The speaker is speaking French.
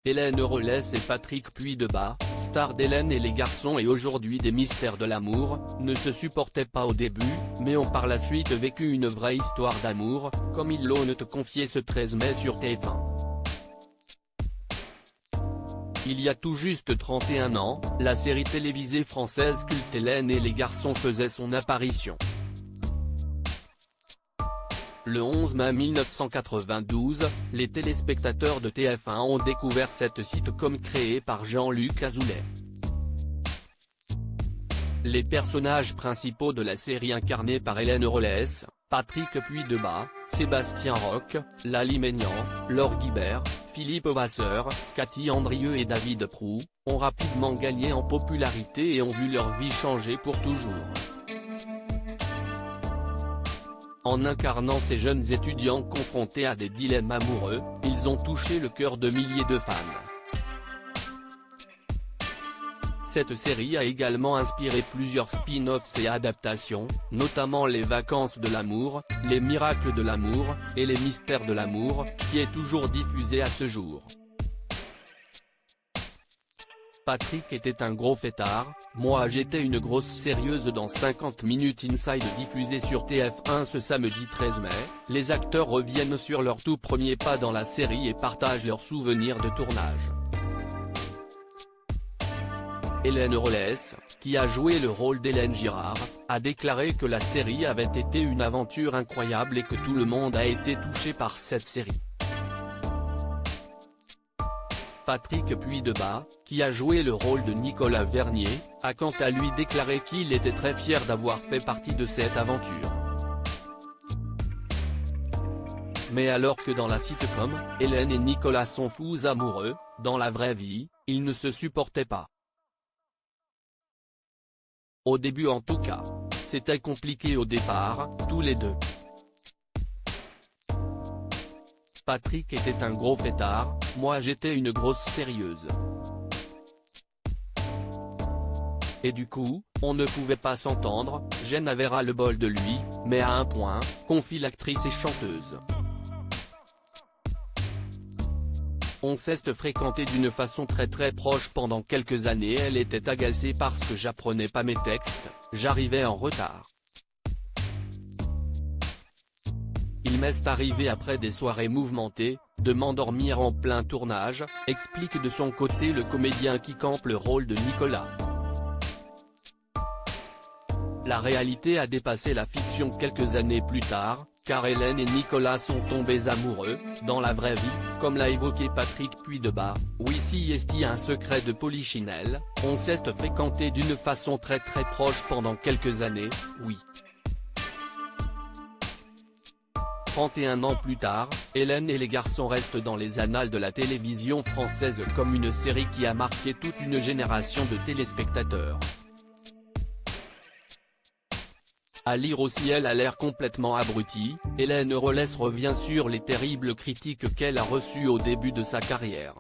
Hélène Rollès et Patrick Puydebas, stars d'Hélène et les garçons et aujourd'hui des mystères de l'amour, ne se supportaient pas au début, mais ont par la suite vécu une vraie histoire d'amour, comme ils l'ont confié ce 13 mai sur TF1. Il y a tout juste 31 ans, la série télévisée française culte Hélène et les garçons faisait son apparition. Le 11 mai 1992, les téléspectateurs de TF1 ont découvert cette sitcom créée par Jean-Luc Azoulay. Les personnages principaux de la série incarnés par Hélène Rollès, Patrick Puydebas, Sébastien Roch, Laly Maignan, Laure Guibert, Philippe Vasseur, Cathy Andrieux et David Proulx, ont rapidement gagné en popularité et ont vu leur vie changer pour toujours. En incarnant ces jeunes étudiants confrontés à des dilemmes amoureux, ils ont touché le cœur de milliers de fans. Cette série a également inspiré plusieurs spin-offs et adaptations, notamment Les Vacances de l'amour, Les Miracles de l'amour, et Les Mystères de l'amour, qui est toujours diffusée à ce jour. Patrick était un gros fêtard, moi j'étais une grosse sérieuse dans 50 Minutes Inside diffusé sur TF1 ce samedi 13 mai, les acteurs reviennent sur leur tout premier pas dans la série et partagent leurs souvenirs de tournage. Hélène Rollès, qui a joué le rôle d'Hélène Girard, a déclaré que la série avait été une aventure incroyable et que tout le monde a été touché par cette série. Patrick Puydebas, qui a joué le rôle de Nicolas Vernier, a quant à lui déclaré qu'il était très fier d'avoir fait partie de cette aventure. Mais alors que dans la sitcom, Hélène et Nicolas sont fous amoureux, dans la vraie vie, ils ne se supportaient pas. Au début en tout cas. C'était compliqué au départ, tous les deux. Patrick était un gros fêtard, moi j'étais une grosse sérieuse. Et du coup, on ne pouvait pas s'entendre, je n'avais ras le bol de lui, mais à un point, confie l'actrice et chanteuse. On s'est fréquenté d'une façon très proche pendant quelques années. Elle était agacée parce que j'apprenais pas mes textes, j'arrivais en retard. Il m'est arrivé après des soirées mouvementées, de m'endormir en plein tournage, explique de son côté le comédien qui campe le rôle de Nicolas. La réalité a dépassé la fiction quelques années plus tard, car Hélène et Nicolas sont tombés amoureux, dans la vraie vie, comme l'a évoqué Patrick Puydebas. Oui, si est un secret de Polichinelle, on s'est fréquenté d'une façon très proche pendant quelques années, oui. 31 ans plus tard, Hélène et les garçons restent dans les annales de la télévision française comme une série qui a marqué toute une génération de téléspectateurs. À lire aussi Elle a l'air complètement abrutie, Hélène Rollès revient sur les terribles critiques qu'elle a reçues au début de sa carrière.